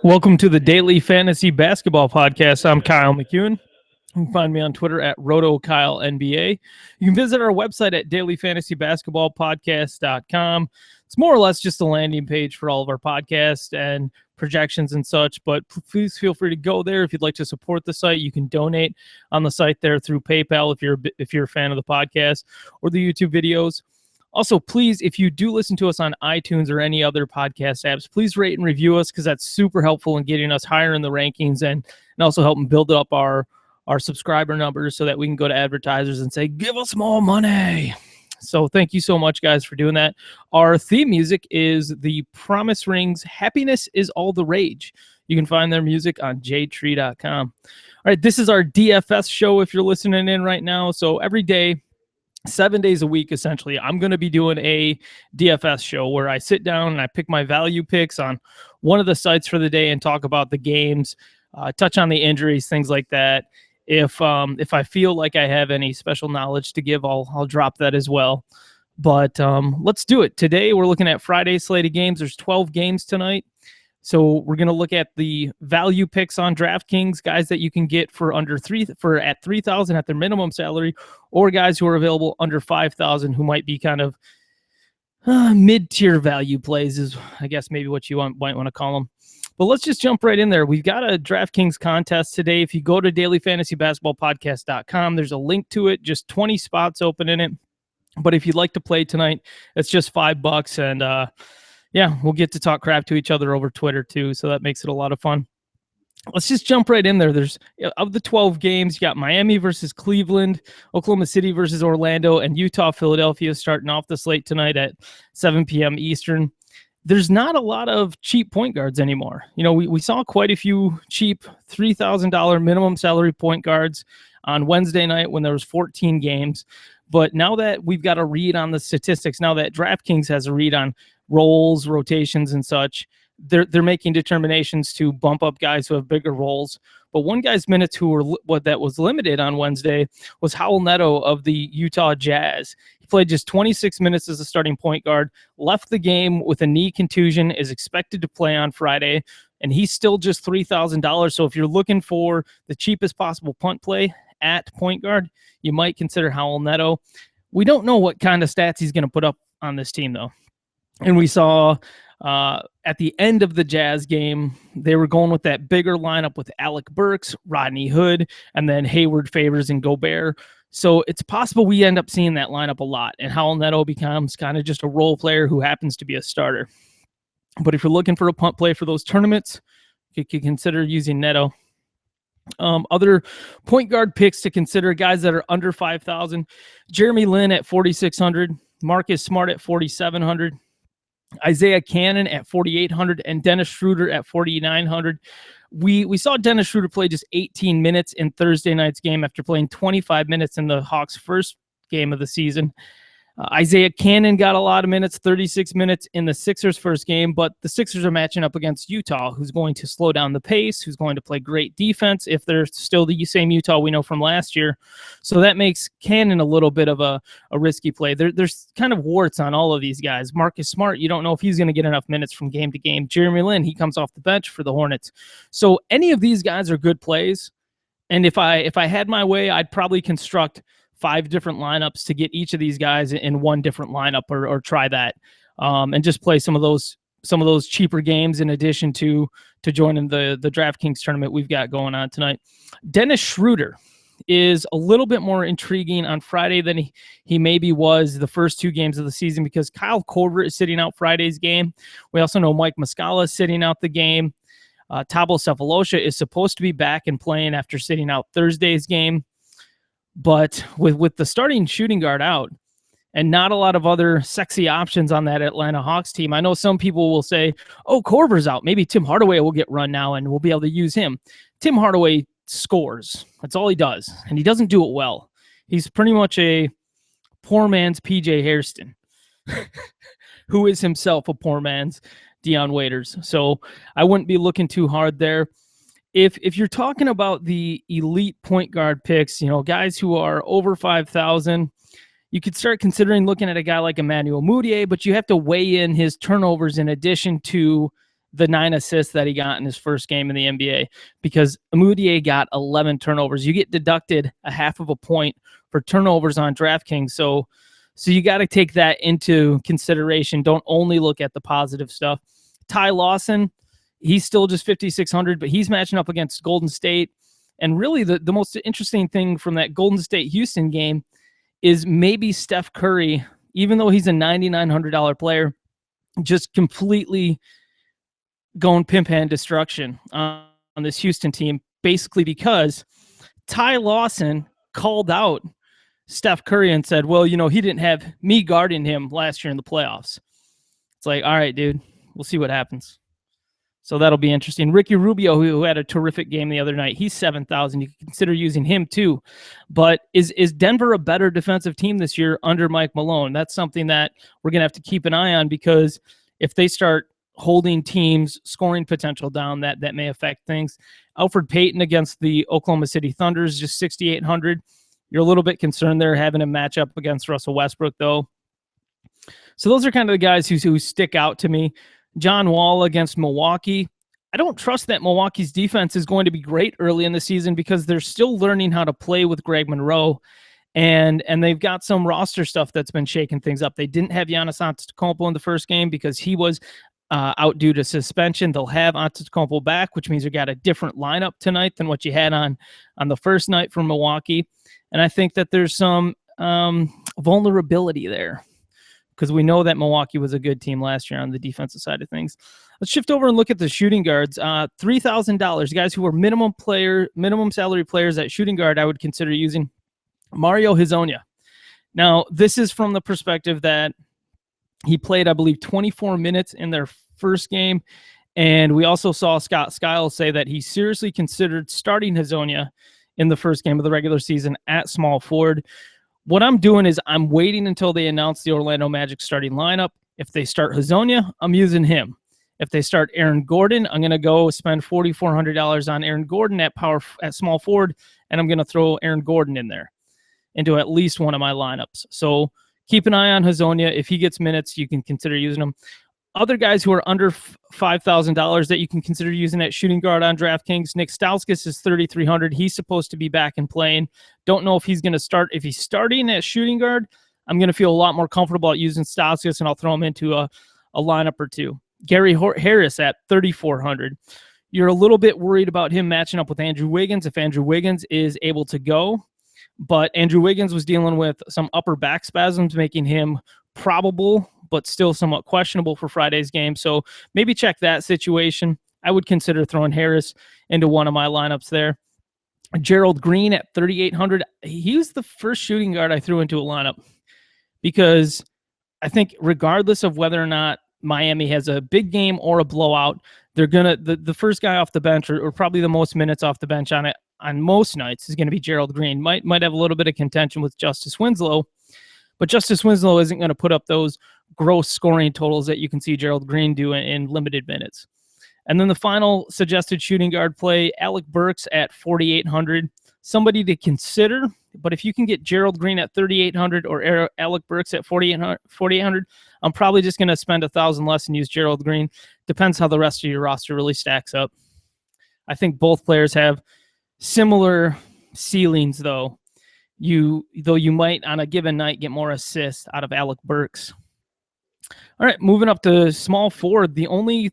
Welcome to the Daily Fantasy Basketball Podcast. I'm Kyle McEwen. You can find me on Twitter at RotoKyleNBA. You can visit our website at dailyfantasybasketballpodcast.com. It's more or less just a landing page for all of our podcasts and projections and such, but please feel free to go there if you'd like to support the site. You can donate on the site there through PayPal if you're a fan of the podcast or the YouTube videos. Also, please, if you do listen to us on iTunes or any other podcast apps, please rate and review us because that's super helpful in getting us higher in the rankings and also helping build up our subscriber numbers so that we can go to advertisers and say, give us more money. So thank you so much, guys, for doing that. Our theme music is the Promise Rings Happiness is All the Rage. You can find their music on jtree.com. All right, this is our DFS show if you're listening in right now. So every day, 7 days a week, essentially, I'm going to be doing a DFS show where I sit down and I pick my value picks on one of the sites for the day and talk about the games, touch on the injuries, things like that. If I feel like I have any special knowledge to give, I'll drop that as well. But let's do it. Today, we're looking at Friday's slate of games. There's 12 games tonight. So we're going to look at the value picks on DraftKings, guys that you can get for at $3,000 at their minimum salary, or guys who are available under $5,000 who might be kind of mid-tier value plays is, I guess, maybe what you might want to call them. But let's just jump right in there. We've got a DraftKings contest today. If you go to dailyfantasybasketballpodcast.com, there's a link to it, just 20 spots open in it. But if you'd like to play tonight, it's just $5, and yeah, we'll get to talk crap to each other over Twitter too, so that makes it a lot of fun. Let's just jump right in there. There's of the 12 games, you got Miami versus Cleveland, Oklahoma City versus Orlando, and Utah, Philadelphia starting off the slate tonight at 7 p.m. Eastern. There's not a lot of cheap point guards anymore. You know, we saw quite a few cheap $3,000 minimum salary point guards on Wednesday night when there was 14 games. But now that we've got a read on the statistics, now that DraftKings has a read on roles, rotations, and such, they're making determinations to bump up guys who have bigger roles. But one guy's minutes that was limited on Wednesday was Howell Neto of the Utah Jazz. He played just 26 minutes as a starting point guard, left the game with a knee contusion, is expected to play on Friday, and he's still just $3,000. So if you're looking for the cheapest possible punt play at point guard, you might consider Howell Neto. We don't know what kind of stats he's going to put up on this team, though. And we saw at the end of the Jazz game, they were going with that bigger lineup with Alec Burks, Rodney Hood, and then Hayward, Favors, and Gobert. So it's possible we end up seeing that lineup a lot, and Howell Neto becomes kind of just a role player who happens to be a starter. But if you're looking for a punt play for those tournaments, you could consider using Neto. Other point guard picks to consider, guys that are under 5,000. Jeremy Lin at 4,600, Marcus Smart at 4,700. Isaiah Cannon at 4,800 and Dennis Schroeder at 4,900. We saw Dennis Schroeder play just 18 minutes in Thursday night's game after playing 25 minutes in the Hawks' first game of the season. Isaiah Cannon got a lot of minutes, 36 minutes in the Sixers' first game, but the Sixers are matching up against Utah, who's going to slow down the pace, who's going to play great defense if they're still the same Utah we know from last year. So that makes Cannon a little bit of a risky play. There's kind of warts on all of these guys. Marcus Smart, you don't know if he's going to get enough minutes from game to game. Jeremy Lin, he comes off the bench for the Hornets. So any of these guys are good plays, and if I had my way, I'd probably construct 5 different lineups to get each of these guys in one different lineup, or try that, and just play some of those cheaper games in addition to joining the DraftKings tournament we've got going on tonight. Dennis Schroeder is a little bit more intriguing on Friday than he maybe was the first 2 games of the season, because Kyle Korver is sitting out Friday's game. We also know Mike Muscala is sitting out the game. Thabo Sefolosha is supposed to be back and playing after sitting out Thursday's game. But with the starting shooting guard out and not a lot of other sexy options on that Atlanta Hawks team, I know some people will say, oh, Korver's out. Maybe Tim Hardaway will get run now and we'll be able to use him. Tim Hardaway scores. That's all he does. And he doesn't do it well. He's pretty much a poor man's PJ Hairston, who is himself a poor man's Deion Waiters. So I wouldn't be looking too hard there. If you're talking about the elite point guard picks, you know, guys who are over 5,000, you could start considering looking at a guy like Emmanuel Mudiay, but you have to weigh in his turnovers in addition to the 9 assists that he got in his first game in the NBA, because Mudiay got 11 turnovers. You get deducted a half of a point for turnovers on DraftKings. So you got to take that into consideration. Don't only look at the positive stuff. Ty Lawson, he's still just 5,600, but he's matching up against Golden State. And really the most interesting thing from that Golden State-Houston game is maybe Steph Curry, even though he's a $9,900 player, just completely going pimp hand destruction on this Houston team, basically because Ty Lawson called out Steph Curry and said, well, he didn't have me guarding him last year in the playoffs. It's like, all right, dude, we'll see what happens. So that'll be interesting. Ricky Rubio, who had a terrific game the other night, he's 7,000. You can consider using him too. But is Denver a better defensive team this year under Mike Malone? That's something that we're going to have to keep an eye on, because if they start holding teams' scoring potential down, that may affect things. Alfred Payton against the Oklahoma City Thunder is just 6,800. You're a little bit concerned there having a matchup against Russell Westbrook, though. So those are kind of the guys who stick out to me. John Wall against Milwaukee. I don't trust that Milwaukee's defense is going to be great early in the season, because they're still learning how to play with Greg Monroe, and they've got some roster stuff that's been shaking things up. They didn't have Giannis Antetokounmpo in the first game because he was out due to suspension. They'll have Antetokounmpo back, which means you got a different lineup tonight than what you had on the first night for Milwaukee. And I think that there's some vulnerability there, because we know that Milwaukee was a good team last year on the defensive side of things. Let's shift over and look at the shooting guards. $3,000, guys who are minimum salary players at shooting guard, I would consider using Mario Hezonja. Now, this is from the perspective that he played, I believe, 24 minutes in their first game. And we also saw Scott Skiles say that he seriously considered starting Hezonja in the first game of the regular season at small forward. What I'm doing is I'm waiting until they announce the Orlando Magic starting lineup. If they start Hezonja, I'm using him. If they start Aaron Gordon, I'm going to go spend $4,400 on Aaron Gordon at small forward, and I'm going to throw Aaron Gordon in there into at least one of my lineups. So keep an eye on Hezonja. If he gets minutes, you can consider using him. Other guys who are under $5,000 that you can consider using at shooting guard on DraftKings, Nick Stauskas is 3,300. He's supposed to be back and playing. Don't know if he's going to start. If he's starting at shooting guard, I'm going to feel a lot more comfortable at using Stauskas, and I'll throw him into a lineup or two. Gary Harris at 3,400. You're a little bit worried about him matching up with Andrew Wiggins if Andrew Wiggins is able to go. But Andrew Wiggins was dealing with some upper back spasms, making him probable, but still somewhat questionable for Friday's game. So maybe check that situation. I would consider throwing Harris into one of my lineups there. Gerald Green at 3,800. He was the first shooting guard I threw into a lineup, because I think regardless of whether or not Miami has a big game or a blowout, they're going to, the first guy off the bench, or probably the most minutes off the bench on most nights, is going to be Gerald Green. Might have a little bit of contention with Justice Winslow, but Justice Winslow isn't going to put up those gross scoring totals that you can see Gerald Green do in limited minutes. And then the final suggested shooting guard play, Alec Burks at 4,800. Somebody to consider, but if you can get Gerald Green at 3,800 or Alec Burks at 4,800, I'm probably just going to spend $1,000 less and use Gerald Green. Depends how the rest of your roster really stacks up. I think both players have similar ceilings, though. You might on a given night get more assists out of Alec Burks. All right, moving up to small forward, the only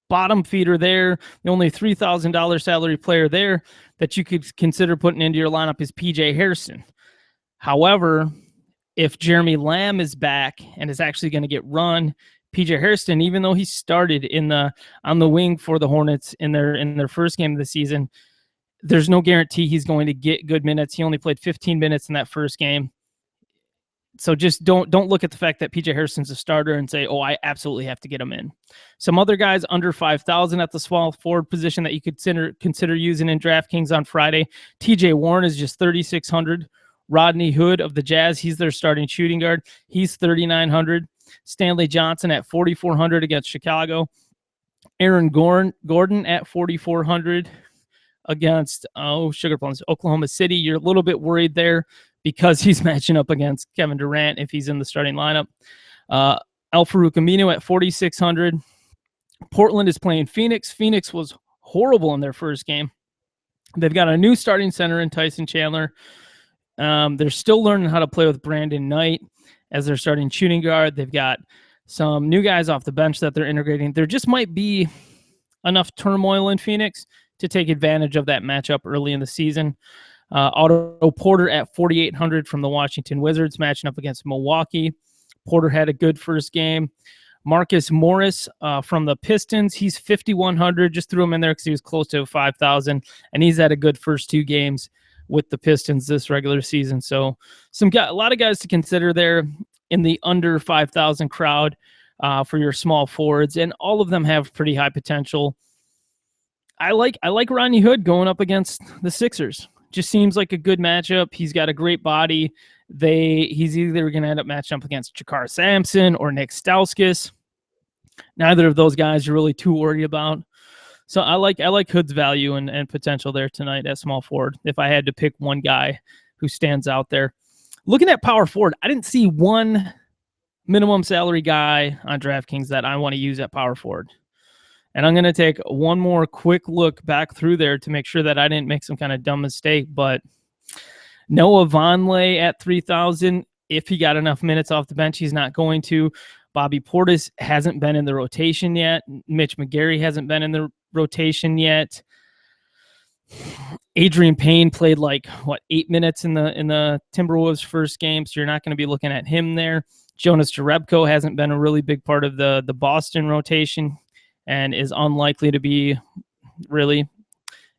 bottom feeder there, the only $3,000 salary player there that you could consider putting into your lineup is PJ Harrison. However, if Jeremy Lamb is back and is actually going to get run, PJ Harrison, even though he started on the wing for the Hornets in their first game of the season, there's no guarantee he's going to get good minutes. He only played 15 minutes in that first game. So just don't look at the fact that PJ Harrison's a starter and say, oh, I absolutely have to get him in. Some other guys under 5,000 at the small forward position that you could consider using in DraftKings on Friday. TJ Warren is just 3,600. Rodney Hood of the Jazz, he's their starting shooting guard. He's 3,900. Stanley Johnson at 4,400 against Chicago. Aaron Gordon at 4,400 against Sugar Plums, Oklahoma City. You're a little bit worried there because he's matching up against Kevin Durant if he's in the starting lineup. Al-Farouq Aminu at 4,600. Portland is playing Phoenix. Phoenix was horrible in their first game. They've got a new starting center in Tyson Chandler. They're still learning how to play with Brandon Knight as their starting shooting guard. They've got some new guys off the bench that they're integrating. There just might be enough turmoil in Phoenix to take advantage of that matchup early in the season. Otto Porter at 4,800 from the Washington Wizards matching up against Milwaukee. Porter had a good first game. Marcus Morris from the Pistons, he's 5,100. Just threw him in there because he was close to 5,000, and he's had a good first 2 games with the Pistons this regular season. So a lot of guys to consider there in the under 5,000 crowd for your small forwards, and all of them have pretty high potential. I like Rodney Hood going up against the Sixers. Just seems like a good matchup. He's got a great body. He's either going to end up matching up against Jakar Sampson or Nick Stauskas. Neither of those guys you're really too worried about. So I like Hood's value and potential there tonight at small forward if I had to pick one guy who stands out there. Looking at power forward, I didn't see one minimum salary guy on DraftKings that I want to use at power forward. And I'm going to take one more quick look back through there to make sure that I didn't make some kind of dumb mistake. But Noah Vonleh at 3,000. If he got enough minutes off the bench, he's not going to. Bobby Portis hasn't been in the rotation yet. Mitch McGary hasn't been in the rotation yet. Adrian Payne played 8 minutes in the Timberwolves first game, so you're not going to be looking at him there. Jonas Jerebko hasn't been a really big part of the Boston rotation and is unlikely to be really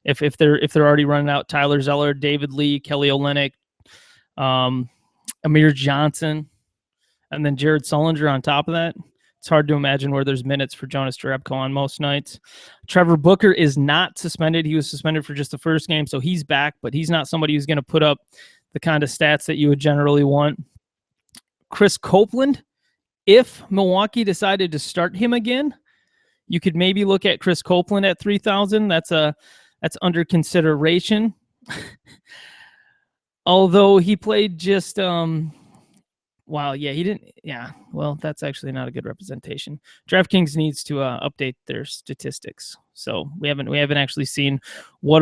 if they're already running out Tyler Zeller, David Lee, Kelly Olynyk, Amir Johnson, and then Jared Sullinger on top of that. It's hard to imagine where there's minutes for Jonas Jerebko on most nights. Trevor Booker is not suspended. He was suspended for just the first game, so he's back, but he's not somebody who's going to put up the kind of stats that you would generally want. Chris Copeland, if Milwaukee decided to start him again, you could maybe look at Chris Copeland at 3,000. That's under consideration. Although he played just he didn't. Yeah, well, that's actually not a good representation. DraftKings needs to update their statistics, so we haven't actually seen what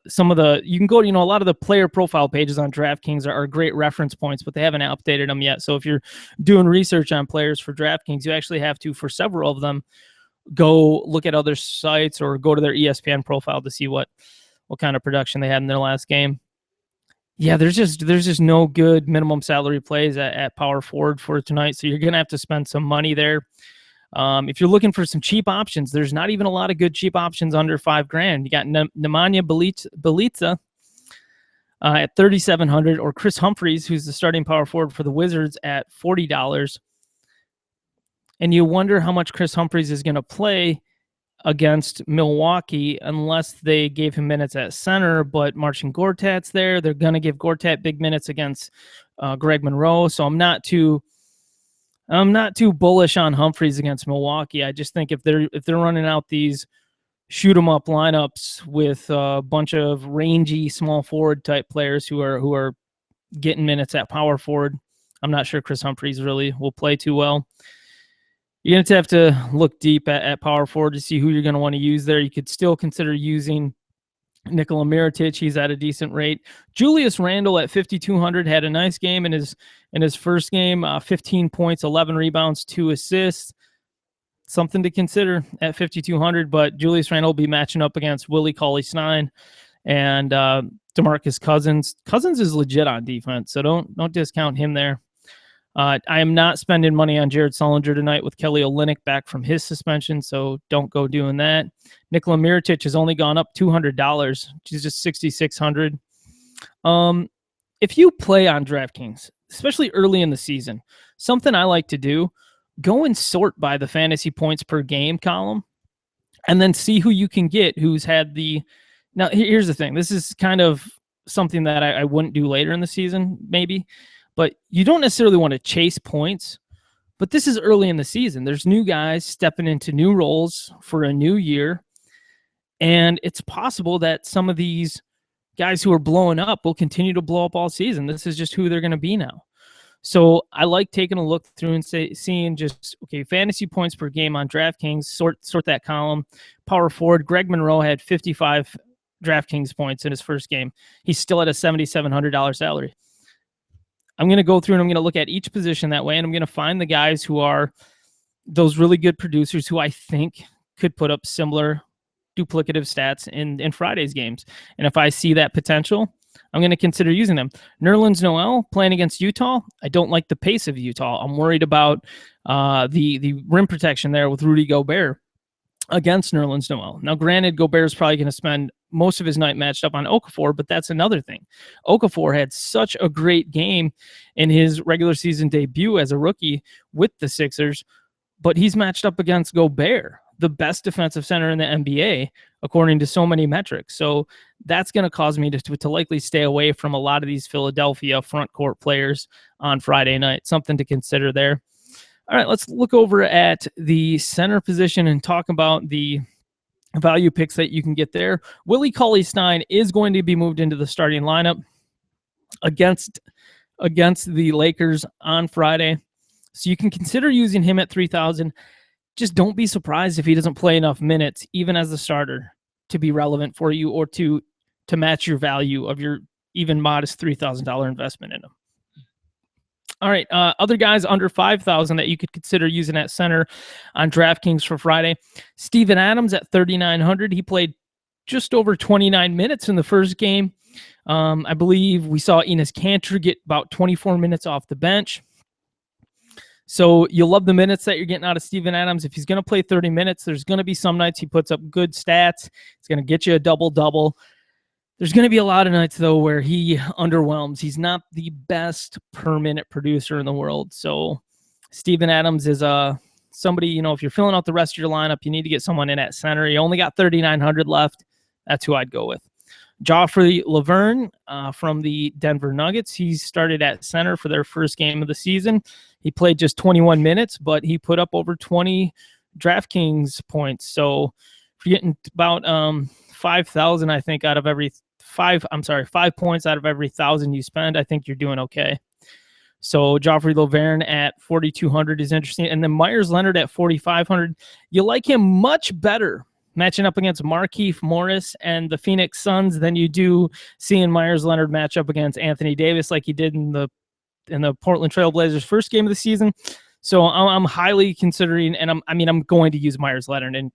some of the. You can go, a lot of the player profile pages on DraftKings are great reference points, but they haven't updated them yet. So if you're doing research on players for DraftKings, you actually have to, for several of them, go look at other sites or go to their ESPN profile to see what kind of production they had in their last game. Yeah, there's just no good minimum salary plays at power forward for tonight, so you're going to have to spend some money there. If you're looking for some cheap options, there's not even a lot of good cheap options under $5,000. You got Nemanja Bjelica at 3,700, or Chris Humphries, who's the starting power forward for the Wizards, at $40. And you wonder how much Chris Humphries is going to play against Milwaukee unless they gave him minutes at center, but Marcin Gortat's there. They're going to give Gortat big minutes against Greg Monroe. So I'm not too bullish on Humphries against Milwaukee. I just think if they're running out these shoot 'em up lineups with a bunch of rangy small forward type players who are getting minutes at power forward, I'm not sure Chris Humphries really will play too well. You're going to have to look deep at power forward to see who you're going to want to use there. You could still consider using Nikola Mirotic. He's at a decent rate. Julius Randle at 5,200 had a nice game in his first game. 15 points, 11 rebounds, 2 assists. Something to consider at 5,200. But Julius Randle will be matching up against Willie Cauley-Stein and DeMarcus Cousins. Cousins is legit on defense, so don't discount him there. I am not spending money on Jared Sullinger tonight with Kelly Olynyk back from his suspension, so don't go doing that. Nikola Mirotic has only gone up $200, which is just $6,600. If you play on DraftKings, especially early in the season, something I like to do, go and sort by the fantasy points per game column and then see who you can get who's had the... Now, here's the thing. This is kind of something that I wouldn't do later in the season, maybe. But you don't necessarily want to chase points, but this is early in the season. There's new guys stepping into new roles for a new year, and it's possible that some of these guys who are blowing up will continue to blow up all season. This is just who they're going to be now. So I like taking a look through and seeing just, okay, fantasy points per game on DraftKings, sort that column. Power forward, Greg Monroe had 55 DraftKings points in his first game. He's still at a $7,700 salary. I'm going to go through and I'm going to look at each position that way, and I'm going to find the guys who are those really good producers who I think could put up similar duplicative stats in Friday's games. And if I see that potential, I'm going to consider using them. Nerlens Noel playing against Utah. I don't like the pace of Utah. I'm worried about the rim protection there with Rudy Gobert against Nerlens Noel. Now, granted, Gobert is probably going to spend most of his night matched up on Okafor, but that's another thing. Okafor had such a great game in his regular season debut as a rookie with the Sixers, but he's matched up against Gobert, the best defensive center in the NBA, according to so many metrics. So that's going to cause me to likely stay away from a lot of these Philadelphia front court players on Friday night. Something to consider there. All right, let's look over at the center position and talk about the value picks that you can get there. Willie Cauley-Stein is going to be moved into the starting lineup against the Lakers on Friday. So you can consider using him at 3,000. Just don't be surprised if he doesn't play enough minutes, even as a starter, to be relevant for you or to match your value of your even modest $3,000 investment in him. All right, other guys under 5,000 that you could consider using at center on DraftKings for Friday. Steven Adams at 3,900. He played just over 29 minutes in the first game. I believe we saw Enes Kanter get about 24 minutes off the bench. So you'll love the minutes that you're getting out of Steven Adams. If he's going to play 30 minutes, there's going to be some nights he puts up good stats. He's going to get you a double-double. There's going to be a lot of nights, though, where he underwhelms. He's not the best per-minute producer in the world. So Steven Adams is somebody, if you're filling out the rest of your lineup, you need to get someone in at center. You only got 3,900 left. That's who I'd go with. Joffrey Laverne from the Denver Nuggets. He started at center for their first game of the season. He played just 21 minutes, but he put up over 20 DraftKings points. So if you're getting about 5,000, I think, out of every 5 points out of every 1,000 you spend, I think you're doing okay. So Joffrey Laverne at 4,200 is interesting. And then Myers Leonard at 4,500. You like him much better matching up against Markieff Morris and the Phoenix Suns than you do seeing Myers Leonard match up against Anthony Davis like he did in the Portland Trail Blazers first game of the season. So I'm highly considering, and I'm going to use Myers Leonard in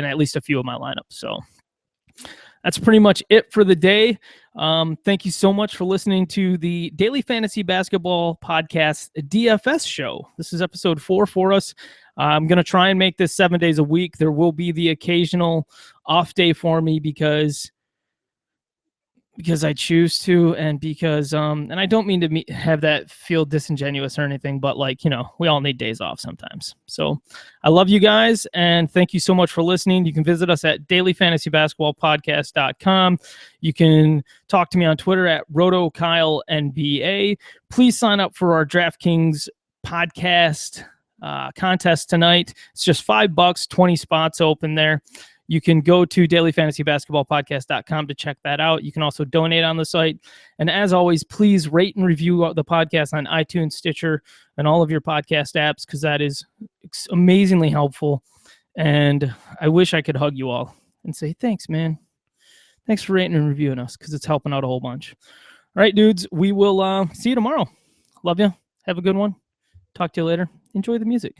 at least a few of my lineups. So that's pretty much it for the day. Thank you so much for listening to the Daily Fantasy Basketball Podcast DFS show. This is episode 4 for us. I'm going to try and make this 7 days a week. There will be the occasional off day for me because I choose to, and because and I don't mean to have that feel disingenuous or anything, but we all need days off sometimes. So I love you guys, and thank you so much for listening. You can visit us at dailyfantasybasketballpodcast.com. You can talk to me on Twitter at RotoKyleNBA. Please sign up for our DraftKings podcast contest tonight. It's just $5, 20 spots open there. You can go to dailyfantasybasketballpodcast.com to check that out. You can also donate on the site. And as always, please rate and review the podcast on iTunes, Stitcher, and all of your podcast apps, because that is amazingly helpful. And I wish I could hug you all and say, thanks, man. Thanks for rating and reviewing us, because it's helping out a whole bunch. All right, dudes, we will see you tomorrow. Love you. Have a good one. Talk to you later. Enjoy the music.